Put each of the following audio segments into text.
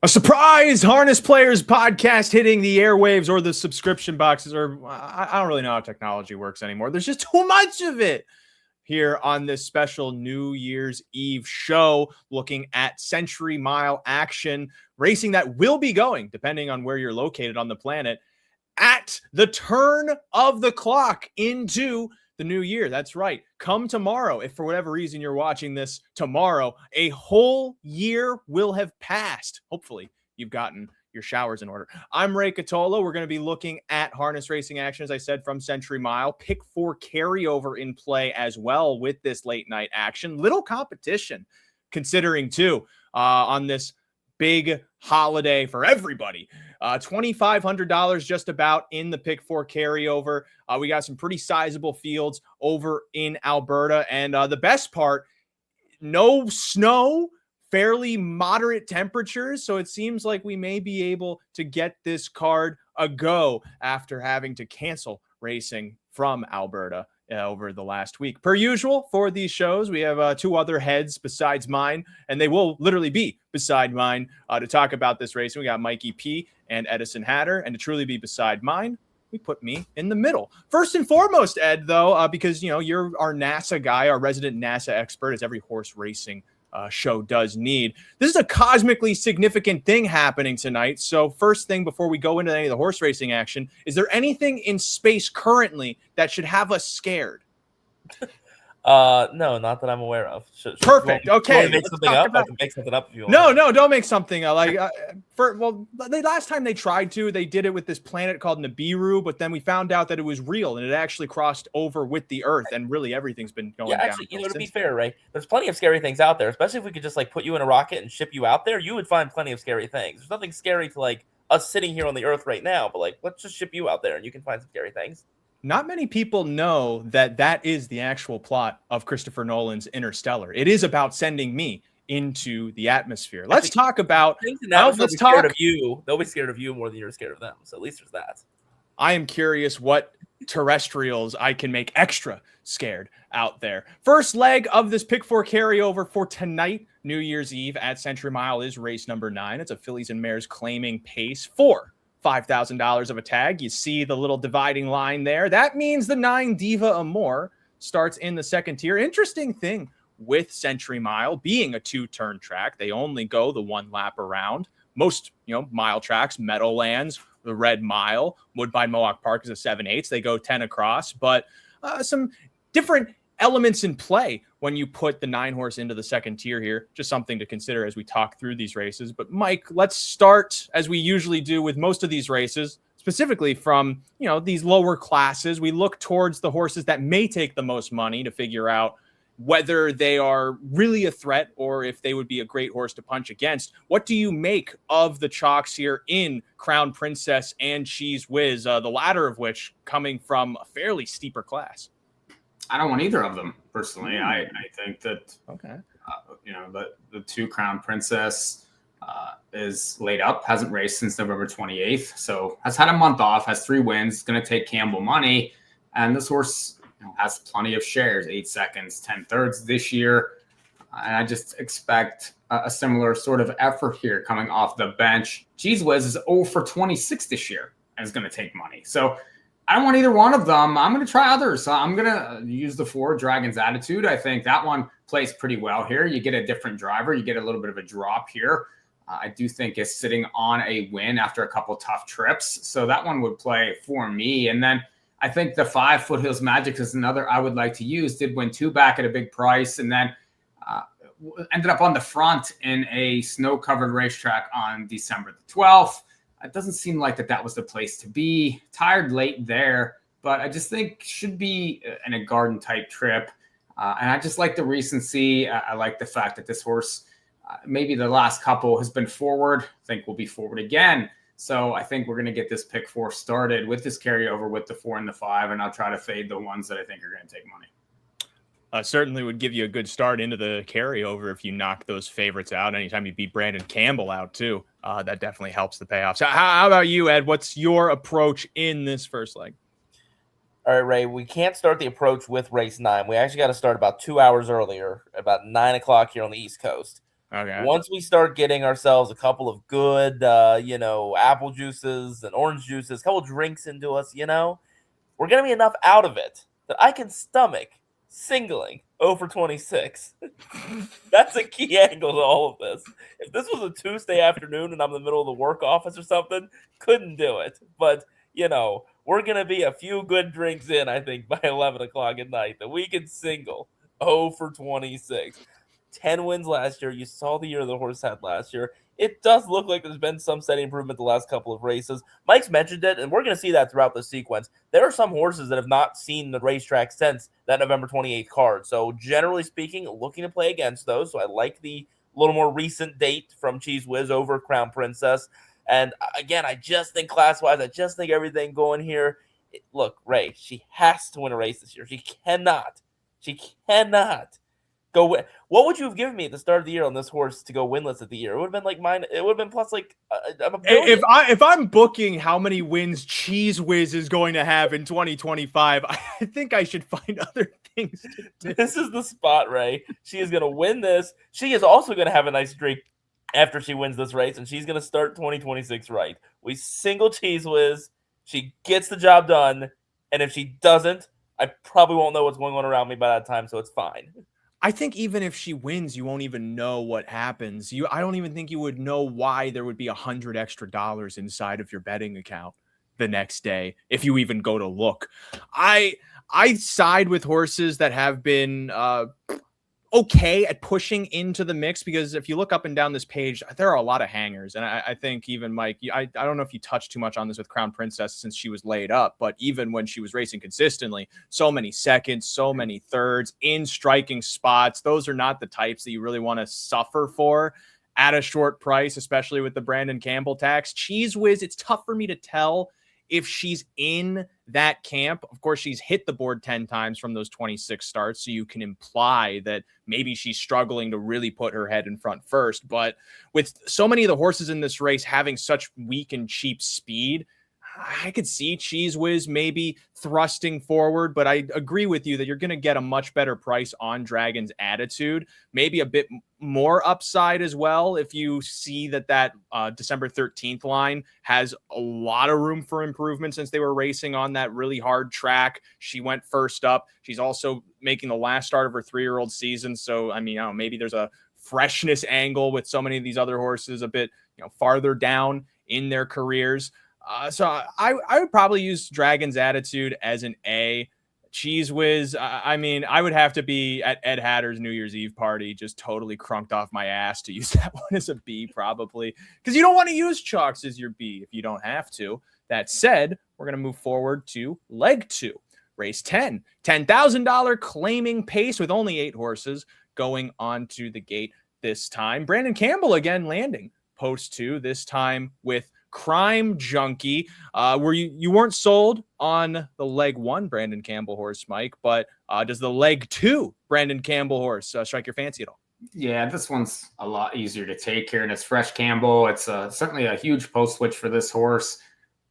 A surprise Harness Players podcast hitting the airwaves or the subscription boxes, or I don't really know how technology works anymore. There's just too much of it here on this special New Year's Eve show, looking at Century Mile action, racing that will be going, depending on where you're located on the planet, at the turn of the clock into the new year. That's right. Come tomorrow, if for whatever reason you're watching this tomorrow, a whole year will have passed. Hopefully you've gotten your showers in order. I'm Ray Cotolo. We're going to be looking at harness racing action, as I said, from Century Mile. Pick 4 carryover in play as well with this late night action. Little competition considering too on this big holiday for everybody. $2,500 just about in the Pick 4 carryover. We got some pretty sizable fields over in Alberta. And the best part, no snow, fairly moderate temperatures. So it seems like we may be able to get this card a go after having to cancel racing from Alberta over the last week. Per usual for these shows, we have 2 other heads besides mine, and they will literally be beside mine to talk about this race. We got Mikee P and Edison Hatter, and to truly be beside mine, we put me in the middle. First and foremost, Ed, though, because you're our NASA guy, our resident NASA expert, as every horse racing show does need. This is a cosmically significant thing happening tonight. So first thing before we go into any of the horse racing action, is there anything in space currently that should have us scared? No, not that I'm aware of. Perfect. Okay. Make something up? I can make something up if you want. No, don't make something up. Last time they tried to, they did it with this planet called Nibiru, but then we found out that it was real and it actually crossed over with the Earth, and really everything's been going down. Yeah, actually, to be fair, Ray, there's plenty of scary things out there. Especially if we could just put you in a rocket and ship you out there, you would find plenty of scary things. There's nothing scary to us sitting here on the Earth right now, but let's just ship you out there and you can find some scary things. Not many people know that is the actual plot of Christopher Nolan's Interstellar. It is about sending me into the atmosphere. Let's talk about. They'll be scared of you. They'll be scared of you more than you're scared of them. So at least there's that. I am curious what terrestrials I can make extra scared out there. First leg of this Pick 4 carryover for tonight, New Year's Eve at Century Mile, is race number 9. It's a fillies and mares claiming pace for $5,000 of a tag. You see the little dividing line there. That means the 9 Diva Amore starts in the second tier. Interesting thing with Century Mile being a 2-turn track, they only go the 1 lap around. Most, mile tracks, Meadowlands, the Red Mile, Woodbine Mohawk Park is a 7/8. They go 10 across, but some different elements in play when you put the 9 horse into the second tier here. Just something to consider as we talk through these races. But Mike, let's start as we usually do with most of these races, specifically from, these lower classes. We look towards the horses that may take the most money to figure out whether they are really a threat or if they would be a great horse to punch against. What do you make of the chalks here in Crown Princess and Cheese Whiz, the latter of which coming from a fairly steeper class? I don't want either of them personally. I think that the 2 Crown Princess is laid up, hasn't raced since November 28th, so has had a month off, has 3 wins, going to take Campbell money, and this horse has plenty of shares, 8 seconds, 10 thirds this year, and I just expect a similar sort of effort here coming off the bench. Cheese Whiz is 0 for 26 this year and is going to take money, so I don't want either one of them. I'm going to try others. So I'm going to use the 4 Dragon's Attitude. I think that one plays pretty well here. You get a different driver. You get a little bit of a drop here. I do think it's sitting on a win after a couple tough trips. So that one would play for me. And then I think the 5 Foothills Magic is another I would like to use. Did win 2 back at a big price and then ended up on the front in a snow-covered racetrack on December the 12th. It doesn't seem like that was the place to be. Tired late there, but I just think should be in a garden type trip. And I just like the recency. I like the fact that this horse, maybe the last couple has been forward. I think will be forward again. So I think we're going to get this Pick 4 started with this carryover with the 4 and the 5, and I'll try to fade the ones that I think are going to take money. Certainly would give you a good start into the carryover if you knock those favorites out. Anytime you beat Brandon Campbell out too, that definitely helps the payoff. So how about you, Ed? What's your approach in this first leg? All right, Ray, we can't start the approach with race 9. We actually got to start about 2 hours earlier, about 9 o'clock here on the East Coast. Okay. Once we start getting ourselves a couple of good, apple juices and orange juices, a couple drinks into us, we're going to be enough out of it that I can stomach singling over 26. That's a key angle to all of this. If this was a Tuesday afternoon and I'm in the middle of the work office or something, couldn't do it. But, we're going to be a few good drinks in, I think, by 11 o'clock at night that we can single 0 for 26. 10 wins last year. You saw the year the horse had last year. It does look like there's been some steady improvement the last couple of races. Mike's mentioned it, and we're going to see that throughout the sequence. There are some horses that have not seen the racetrack since that November 28th card. So generally speaking, looking to play against those. So I like the little more recent date from Cheese Whiz over Crown Princess. And again, I just think class-wise, I just think everything going here. Look, Ray, she has to win a race this year. She cannot go win. What would you have given me at the start of the year on this horse to go winless at the year? It would have been like mine. It would have been plus like a billion. If I'm booking how many wins Cheese Whiz is going to have in 2025, I think I should find other things to do. This is the spot, Ray. She is going to win this. She is also going to have a nice drink after she wins this race, and she's going to start 2026 right. We single Cheese Whiz. She gets the job done, and if she doesn't, I probably won't know what's going on around me by that time, so it's fine. I think even if she wins, you won't even know what happens. I don't even think you would know why there would be $100 extra inside of your betting account the next day if you even go to look. I side with horses that have been okay at pushing into the mix, because if you look up and down this page, there are a lot of hangers. And I think even Mike, I don't know if you touched too much on this with Crown Princess since she was laid up, but even when she was racing consistently, so many seconds, so many thirds in striking spots. Those are not the types that you really want to suffer for at a short price, especially with the Brandon Campbell tax. Cheese Whiz, it's tough for me to tell if she's in that camp. Of course, she's hit the board 10 times from those 26 starts, so you can imply that maybe she's struggling to really put her head in front first. But with so many of the horses in this race having such weak and cheap speed, I could see Cheese Whiz maybe thrusting forward, but I agree with you that you're going to get a much better price on Dragon's Attitude, maybe a bit more upside as well. If you see that December 13th line has a lot of room for improvement since they were racing on that really hard track. She went first up. She's also making the last start of her 3-year-old season. So, I mean, maybe there's a freshness angle with so many of these other horses a bit, farther down in their careers. So I would probably use Dragon's Attitude as an A. Cheese Whiz, I mean, I would have to be at Ed Hatter's New Year's Eve party, just totally crunked off my ass to use that one as a B, probably, because you don't want to use chalks as your B if you don't have to. That said, we're going to move forward to leg 2, race 10, $10,000 claiming pace with only 8 horses going onto the gate this time. Brandon Campbell again landing post 2, this time with Crime Junkie. Were you weren't sold on the leg 1 Brandon Campbell horse, Mike, but does the leg 2 Brandon Campbell horse strike your fancy at all? Yeah, this one's a lot easier to take here, and it's Fresh Campbell. It's certainly a huge post switch for this horse.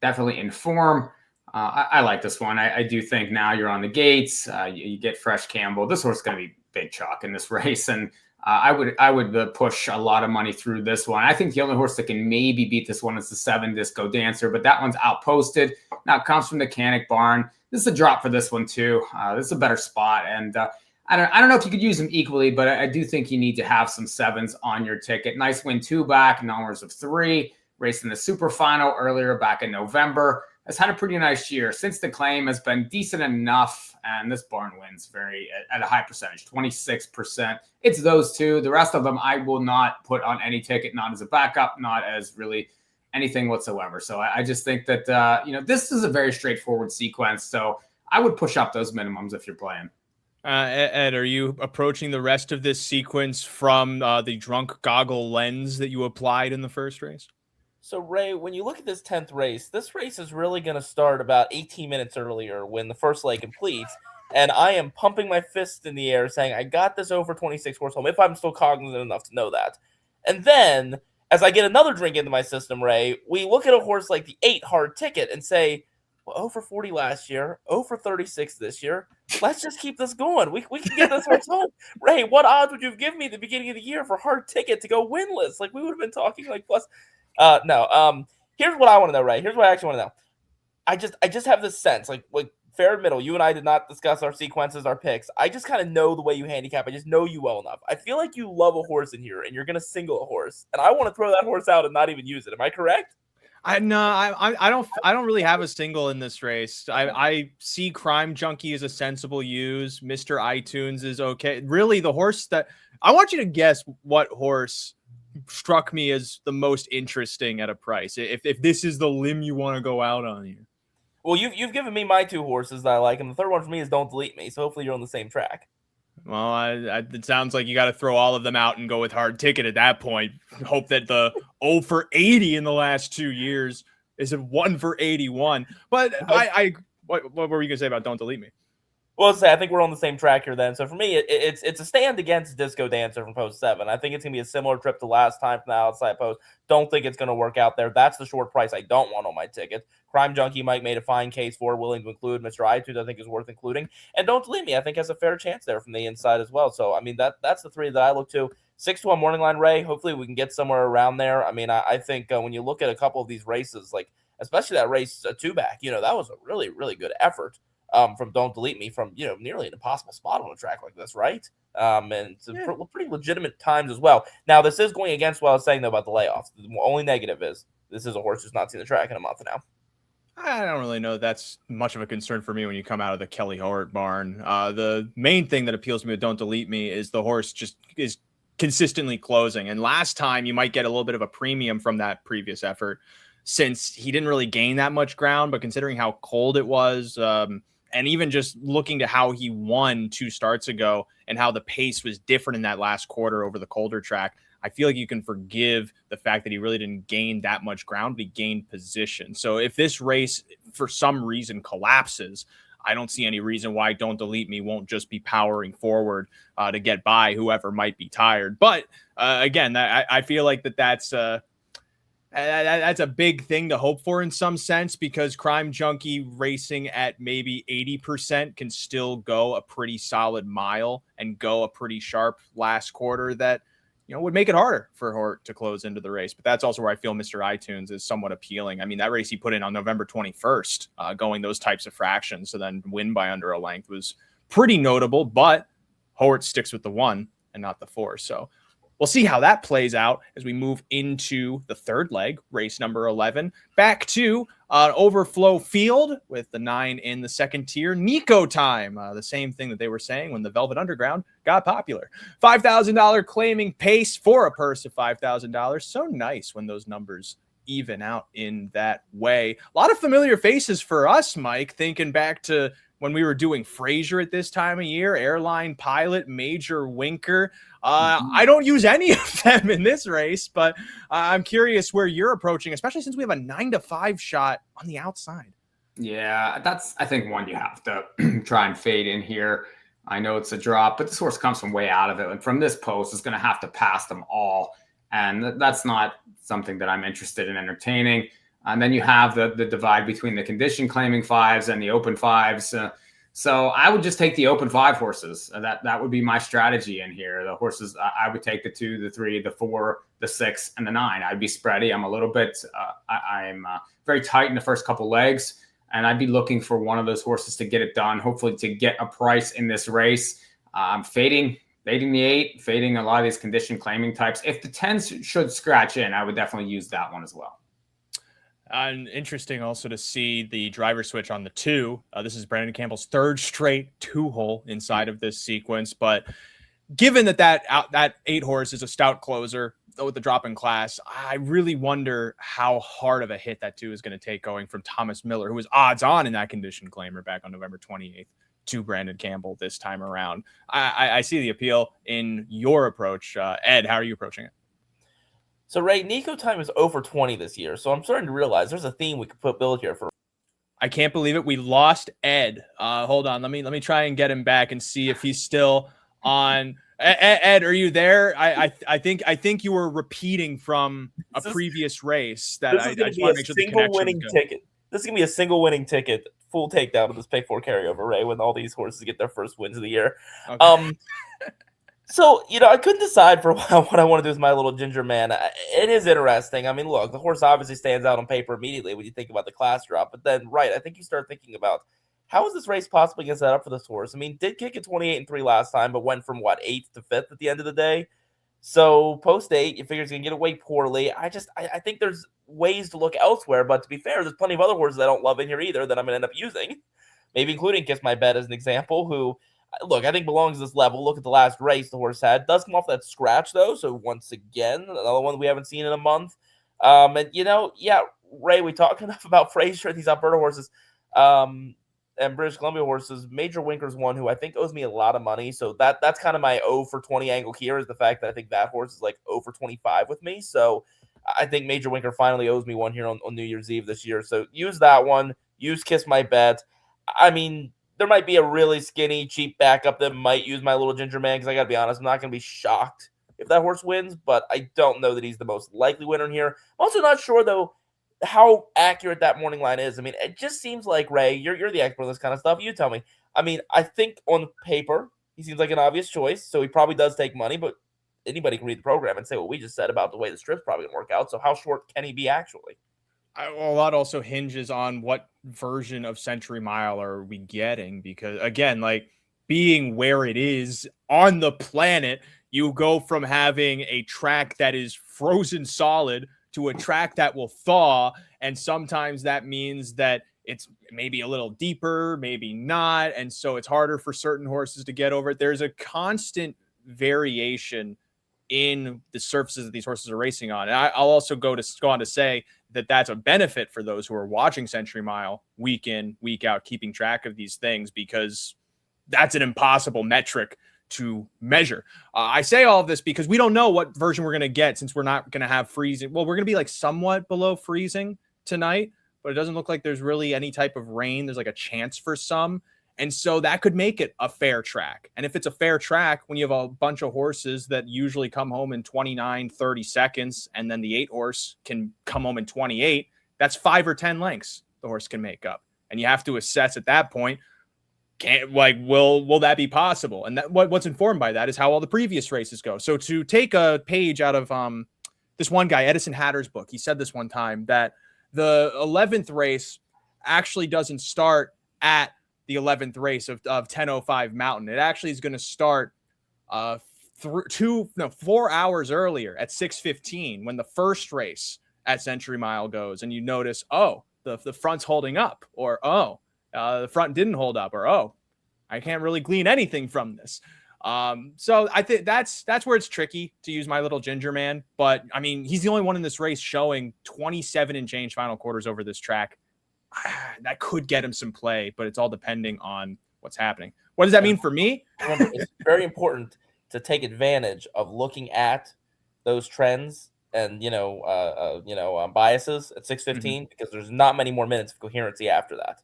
Definitely in form. I like this one. I do think now you're on the gates. You get Fresh Campbell. This horse is going to be big chalk in this race, and I would push a lot of money through this one. I think the only horse that can maybe beat this one is the 7 Disco Dancer, but that one's outposted. Now it comes from the Mechanic Barn. This is a drop for this one too. This is a better spot, and I don't know if you could use them equally, but I do think you need to have some 7s on your ticket. Nice win 2 back, numbers of 3, racing the Super Final earlier back in November. Has had a pretty nice year. Since the claim has been decent enough, and this barn wins at a high percentage, 26%. It's those 2. The rest of them I will not put on any ticket, not as a backup, not as really anything whatsoever. So I just think that this is a very straightforward sequence. So I would push up those minimums if you're playing. Ed, are you approaching the rest of this sequence from the drunk goggle lens that you applied in the first race? So, Ray, when you look at this 10th race, this race is really going to start about 18 minutes earlier when the first leg completes. And I am pumping my fist in the air saying, I got this over 26 horse home, if I'm still cognizant enough to know that. And then, as I get another drink into my system, Ray, we look at a horse like the 8 hard ticket and say, Well, 0 for 40 last year, 0 for 36 this year. Let's just keep this going. We can get this horse home. Ray, what odds would you have given me at the beginning of the year for hard ticket to go winless? Like, we would have been talking like plus. No. Here's what I want to know, Ray. Here's what I actually want to know. I just have this sense, like fair and middle. You and I did not discuss our sequences, our picks. I just kind of know the way you handicap. I just know you well enough. I feel like you love a horse in here, and you're gonna single a horse, and I want to throw that horse out and not even use it. Am I correct? I don't really have a single in this race. I see Crime Junkie as a sensible use. Mr. iTunes is okay. Really, the horse that I want you to guess what horse struck me as the most interesting at a price. If this is the limb you want to go out on here. Well, you've given me my 2 horses that I like, and the third one for me is Don't Delete Me. So hopefully you're on the same track. Well, it sounds like you got to throw all of them out and go with hard ticket at that point. Hope that the 0 for 80 in the last 2 years is a 1 for 81. But what were you gonna say about Don't Delete Me? Well, I think we're on the same track here then. So for me, it's a stand against Disco Dancer from Post 7. I think it's going to be a similar trip to last time from the outside post. Don't think it's going to work out there. That's the short price I don't want on my tickets. Crime Junkie Mike made a fine case for willing to include. Mr. iTunes, I think, is worth including. And Don't Delete Me, I think, has a fair chance there from the inside as well. So, I mean, that's the 3 that I look to. 6-1 morning line, Ray. Hopefully we can get somewhere around there. I mean, I think when you look at a couple of these races, like especially that race 2-back, that was a really, really good effort. From Don't Delete Me from, nearly an impossible spot on a track like this, right? And it's pretty legitimate times as well. Now, this is going against what I was saying, though, about the layoffs. The only negative is this is a horse who's not seen the track in a month now. I don't really know that's much of a concern for me when you come out of the Kelly Hort barn. The main thing that appeals to me with Don't Delete Me is the horse just is consistently closing. And last time you might get a little bit of a premium from that previous effort since he didn't really gain that much ground, but considering how cold it was, and even just looking to how he won 2 starts ago and how the pace was different in that last quarter over the colder track, I feel like you can forgive the fact that he really didn't gain that much ground, but he gained position. So if this race for some reason collapses, I don't see any reason why Don't Delete Me won't just be powering forward to get by whoever might be tired. But again, I feel like that's a big thing to hope for in some sense, because Crime Junkie racing at maybe 80% can still go a pretty solid mile and go a pretty sharp last quarter that, would make it harder for Hort to close into the race. But that's also where I feel Mr. iTunes is somewhat appealing. I mean, that race he put in on November 21st, going those types of fractions, so then win by under a length was pretty notable, but Hort sticks with the 1 and not the 4. So we'll see how that plays out as we move into the third leg, race number 11. Back to Overflow Field with the 9 in the second tier. Nico time, the same thing that they were saying when the Velvet Underground got popular. $5,000 claiming pace for a purse of $5,000. So nice when those numbers even out in that way. A lot of familiar faces for us, Mike, thinking back to when we were doing Frazier at this time of year, Airline Pilot, Major Winker. I don't use any of them in this race, but I'm curious where you're approaching, especially since we have a 9-5 shot on the outside. Yeah, that's, I think, one you have to try and fade in here. I know it's a drop, but this horse comes from way out of it. And from this post, it's going to have to pass them all. And that's not something that I'm interested in entertaining. And then you have the divide between the condition claiming 5s and the open 5s. So I would just take the open 5 horses. That would be my strategy in here. The horses, I would take the 2, the 3, the 4, the 6, and the 9. I'd be spready. I'm a little bit, I'm very tight in the first couple legs, and I'd be looking for one of those horses to get it done, hopefully to get a price in this race. I'm fading the 8, fading a lot of these condition claiming types. If the 10s should scratch in, I would definitely use that one as well. And interesting also to see the driver switch on the 2. This is Brandon Campbell's 3rd straight 2-hole inside of this sequence. But given that 8 horse is a stout closer with the drop in class, I really wonder how hard of a hit that 2 is going to take going from Thomas Miller, who was odds on in that condition claimer back on November 28th, to Brandon Campbell this time around. I see the appeal in your approach. Ed, how are you approaching it? So, Ray, Nico time is 0 for 20 this year, so I'm starting to realize there's a theme we could build here for. I can't believe it. We lost Ed. Hold on. Let me try and get him back and see if he's still on. Ed, are you there? I think you were repeating from a previous race that I just want to make sure the connection winning ticket. this is gonna be a single winning ticket, full takedown of this pick 4 carryover, Ray, when all these horses get their first wins of the year. Okay. So, I couldn't decide for a while what I want to do with my little ginger man. It is interesting. I mean, look, the horse obviously stands out on paper immediately when you think about the class drop. But then, I think you start thinking about how is this race possibly going to set up for this horse? I mean, did kick at 28-3 last time, but went from, 8th to 5th at the end of the day. So, post-8, you figure he's going to get away poorly. I think there's ways to look elsewhere. But to be fair, there's plenty of other horses I don't love in here either that I'm going to end up using. Maybe including Kiss My Bet as an example, who... Look, I think belongs to this level. Look at the last race the horse had. Does come off that scratch, though. So, once again, another one we haven't seen in a month. Ray, we talk enough about Fraser, these Alberta horses, and British Columbia horses. Major Winker's one who I think owes me a lot of money. So, that's kind of my 0 for 20 angle here is the fact that I think that horse is like 0 for 25 with me. So, I think Major Winker finally owes me one here on New Year's Eve this year. So, use that one. Use Kiss My Bet. I mean... There might be a really skinny, cheap backup that might use my little ginger man because I got to be honest, I'm not going to be shocked if that horse wins, but I don't know that he's the most likely winner in here. I'm also not sure, though, how accurate that morning line is. I mean, it just seems like, Ray, you're the expert on this kind of stuff. You tell me. I mean, I think on paper, he seems like an obvious choice, so he probably does take money, but anybody can read the program and say what we just said about the way the strip's probably going to work out, so how short can he be actually? A lot also hinges on what version of Century Mile are we getting, because again, like being where it is on the planet, you go from having a track that is frozen solid to a track that will thaw. And sometimes that means that it's maybe a little deeper, maybe not. And so it's harder for certain horses to get over it. There's a constant variation in the surfaces that these horses are racing on. And I'll also go on to say that that's a benefit for those who are watching Century Mile week in, week out, keeping track of these things, because that's an impossible metric to measure. I say all of this because we don't know what version we're going to get, since we're not going to have freezing. Well, we're going to be like somewhat below freezing tonight, but it doesn't look like there's really any type of rain. There's like a chance for some. And so that could make it a fair track. And if it's a fair track, when you have a bunch of horses that usually come home in 29, 30 seconds, and then the 8 horse can come home in 28, that's 5 or 10 lengths the horse can make up. And you have to assess at that point, will that be possible? And that what's informed by that is how all the previous races go. So to take a page out of this one guy, Edison Hatter's book, he said this one time that the 11th race actually doesn't start at the 11th race of 10:05 Mountain. It actually is going to start 4 hours earlier at 6:15 when the first race at Century Mile goes. And you notice, the front's holding up, or the front didn't hold up, or I can't really glean anything from this. So I think that's where it's tricky to use my little ginger man. But I mean, he's the only one in this race showing 27 and change final quarters over this track. That could get him some play, but it's all depending on what's happening. What does that mean for me? Remember, it's very important to take advantage of looking at those trends and biases at 6:15 because there's not many more minutes of coherency after that.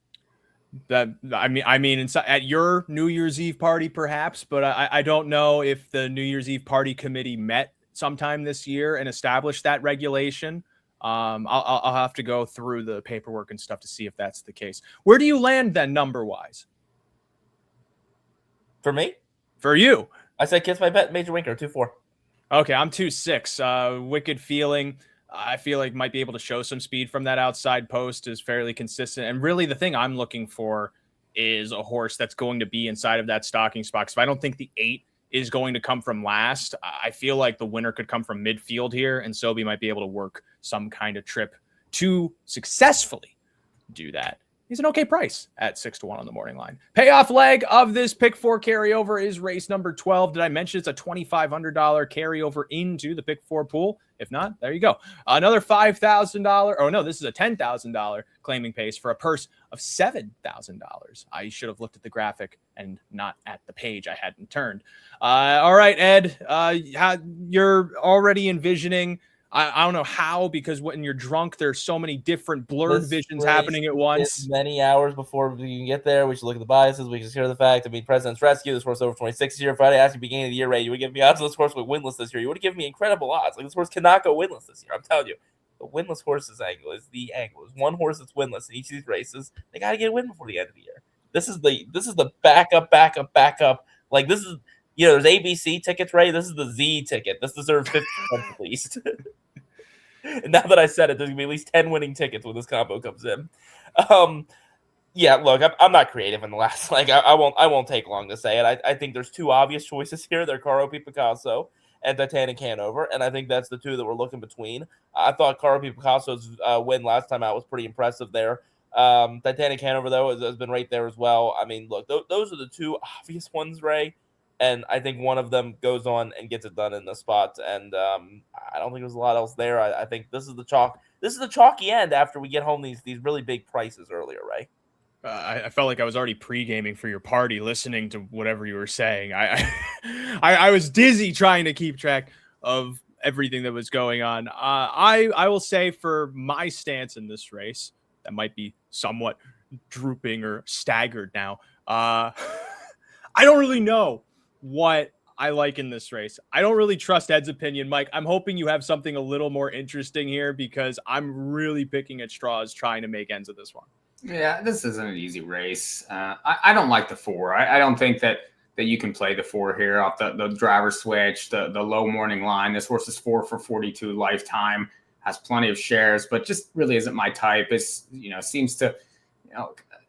At your New Year's Eve party, perhaps, but I don't know if the New Year's Eve party committee met sometime this year and established that regulation. I'll have to go through the paperwork and stuff to see if that's the case. Where do you land then, number wise? For me? For you? I said Kiss My Bet, Major Winker, 2-4. Okay, I'm 2-6. Wicked Feeling, I feel like might be able to show some speed from that outside post, is fairly consistent. And really the thing I'm looking for is a horse that's going to be inside of that stocking spot. Because if I don't think the 8 is going to come from last, I feel like the winner could come from midfield here, and Sobey might be able to work some kind of trip to successfully do that. He's an okay price at 6-1 on the morning line. Payoff leg of this pick 4 carryover is race number 12. Did I mention it's a $2,500 carryover into the pick 4 pool? If not, there you go. Another $5,000. Oh no, this is a $10,000 claiming pace for a purse of $7,000. I should have looked at the graphic and not at the page I hadn't turned. All right, Ed, you're already envisioning. I don't know how, because when you're drunk, there's so many different blurred visions happening at once. Many hours before we can get there, we should look at the biases. We can hear the fact. I mean, President's Rescue, this horse over 26 here. Friday, asked you beginning of the year, Ray, you would give me odds of this horse with winless this year. You would have given me incredible odds. Like, this horse cannot go winless this year. I'm telling you. The winless horse's angle is the angle. There's one horse that's winless in each of these races. They got to get a win before the end of the year. This is the backup. Like this is, there's ABC tickets, right? This is the Z ticket. This deserves 50 cents at least. And now that I said it, there's gonna be at least 10 winning tickets when this combo comes in. Yeah, look, I'm not creative in the last. Like I won't take long to say it. I think there's two obvious choices here. They're Carryover Picasso and Titanic Hanover, and I think that's the two that we're looking between. I thought Carryover Picasso's win last time out was pretty impressive there. Titanic Hanover though has been right there as well. I mean, look, those are the two obvious ones, Ray. And I think one of them goes on and gets it done in the spot. And I don't think there's a lot else there. I think this is the chalk. This is the chalky end after we get home these really big prices earlier, right? I felt like I was already pre-gaming for your party, listening to whatever you were saying. I was dizzy trying to keep track of everything that was going on. I will say for my stance in this race, that might be somewhat drooping or staggered now. I don't really know what I like in this race. I don't really trust Ed's opinion, Mike. I'm hoping you have something a little more interesting here because I'm really picking at straws trying to make ends of this one. Yeah, this isn't an easy race. I don't like the 4. I don't think that you can play the 4 here off the driver switch, the low morning line. This horse is 4 for 42 lifetime, has plenty of shares, but just really isn't my type. It's, seems to,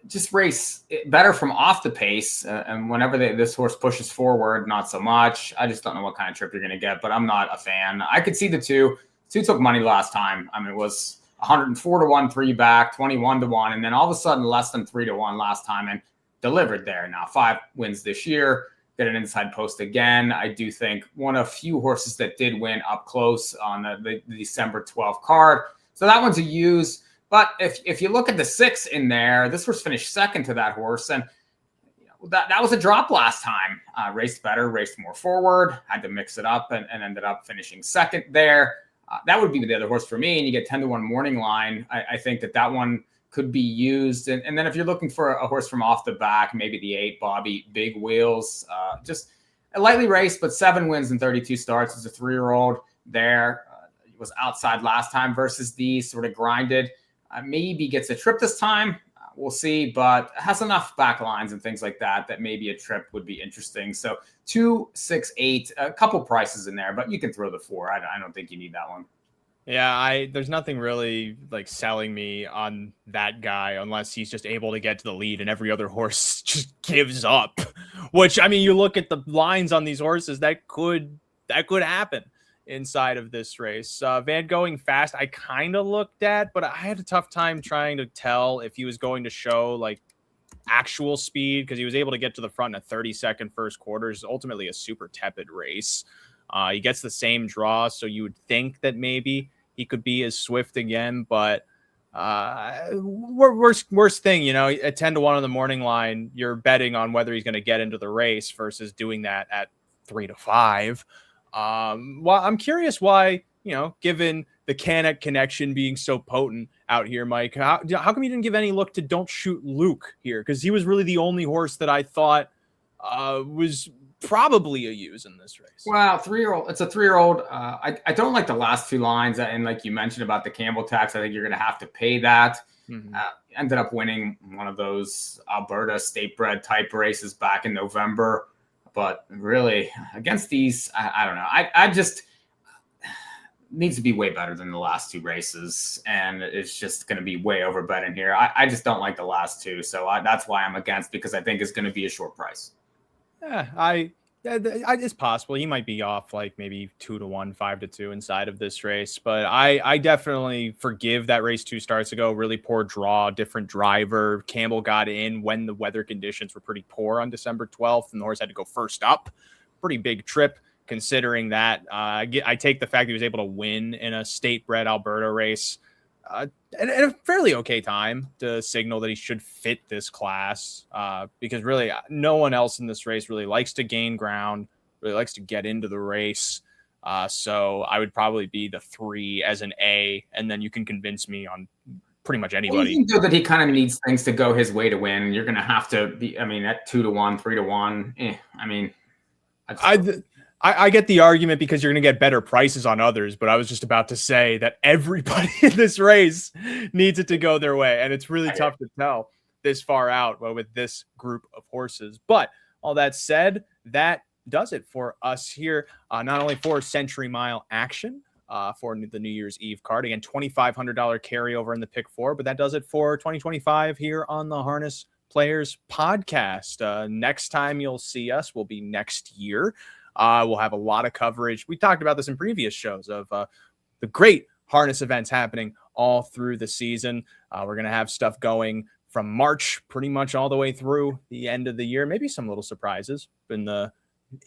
just race better from off the pace. And whenever this horse pushes forward, not so much. I just don't know what kind of trip you're going to get, but I'm not a fan. I could see the 2. 2 took money last time. I mean, it was 104 to 1, 3 back, 21 to 1, and then all of a sudden less than 3 to 1 last time and delivered there. Now 5 wins this year, get an inside post again. I do think one of few horses that did win up close on the December 12th card. So that one's a use. But if you look at the 6 in there, this horse finished second to that horse, and that was a drop last time. Raced better, raced more forward, had to mix it up, and ended up finishing second there. That would be the other horse for me, and you get 10 to 1 morning line. I think that one could be used. And then if you're looking for a horse from off the back, maybe the 8, Bobby Big Wheels. Just a lightly raced, but 7 wins and 32 starts as a 3-year-old there. Was outside last time versus these, sort of grinded. Maybe gets a trip this time. We'll see, but has enough back lines and things like that maybe a trip would be interesting. So 2, 6, 8, a couple prices in there, but you can throw the 4. I don't think you need that one. Yeah, there's nothing really like selling me on that guy unless he's just able to get to the lead and every other horse just gives up. Which, I mean, you look at the lines on these horses, that could happen inside of this race. Van Going Fast, I kind of looked at, but I had a tough time trying to tell if he was going to show like actual speed because he was able to get to the front in a 30-second first quarter. It's ultimately a super tepid race. He gets the same draw, so you would think that maybe he could be as swift again, but worst thing, at 10 to 1 on the morning line, you're betting on whether he's going to get into the race versus doing that at 3 to 5. Well, I'm curious why, given the Canuck connection being so potent out here, Mike, how come you didn't give any look to Don't Shoot Luke here? Because he was really the only horse that I thought was probably a use in this race. Wow, 3-year-old. It's a 3-year-old. I don't like the last 2 lines. And like you mentioned about the Campbell tax, I think you're going to have to pay that. Mm-hmm. Ended up winning one of those Alberta state bred type races back in November. But really, against these, I don't know. I just needs to be way better than the last 2 races, and it's just going to be way overbet in here. I just don't like the last 2, so that's why I'm against, because I think it's going to be a short price. Yeah, it's possible he might be off like maybe 2 to 1, 5 to 2 inside of this race, but I definitely forgive that race 2 starts ago. Really poor draw, different driver. Campbell got in when the weather conditions were pretty poor on December 12th, and the horse had to go first up. Pretty big trip considering that. I take the fact he was able to win in a state-bred Alberta race at a fairly okay time to signal that he should fit this class, because really no one else in this race really likes to gain ground, really likes to get into the race. So I would probably be the 3 as an A, and then you can convince me on pretty much anybody. You know that he kind of needs things to go his way to win. You're going to have to be, at 2 to 1, 3 to 1. I get the argument because you're going to get better prices on others, but I was just about to say that everybody in this race needs it to go their way, and it's really tough to tell this far out with this group of horses. But all that said, that does it for us here, not only for Century Mile action, for the New Year's Eve card. Again, $2,500 carryover in the pick 4, but that does it for 2025 here on the Harness Players podcast. Next time you'll see us will be next year. We'll have a lot of coverage. We talked about this in previous shows of the great harness events happening all through the season. We're going to have stuff going from March pretty much all the way through the end of the year. Maybe some little surprises in the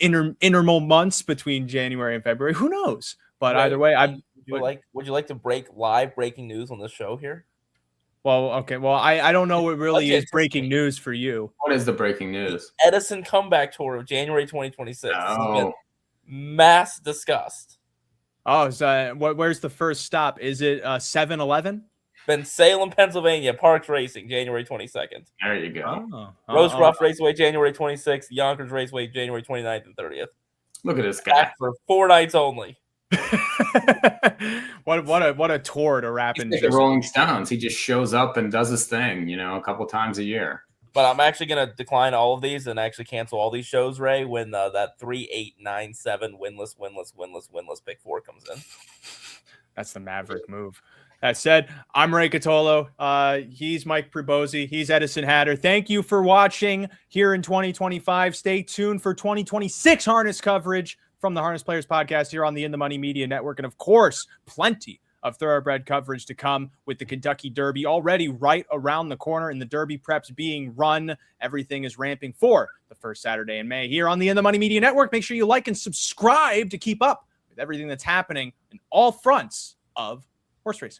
intermal months between January and February. Who knows? But either way, would you like to break live breaking news on this show here? Well, okay. Well, I don't know what really is breaking news for you. What is the breaking news? Edison comeback tour of January 2026. Oh. Mass discussed. Oh, so where's the first stop? Is it 7-Eleven? Then Salem, Pennsylvania, Parks Racing, January 22nd. There you go. Rose Ruff Raceway, January 26th. Yonkers Raceway, January 29th and 30th. Look at this guy. Back for 4 nights only. what a tour to wrap in. Like the Rolling Stones. He just shows up and does his thing, a couple times a year. But I'm actually going to decline all of these and actually cancel all these shows, Ray, when that 3, 8, 9, 7 winless pick 4 comes in. That's the Maverick move. That said, I'm Ray Cotolo. He's Mike Pribozzi. He's Edison Hatter. Thank you for watching here in 2025. Stay tuned for 2026 harness coverage from the Harness Players podcast here on the In the Money Media Network. And of course, plenty of thoroughbred coverage to come with the Kentucky Derby already right around the corner and the Derby preps being run. Everything is ramping for the first Saturday in May here on the In the Money Media Network. Make sure you like and subscribe to keep up with everything that's happening in all fronts of horse racing.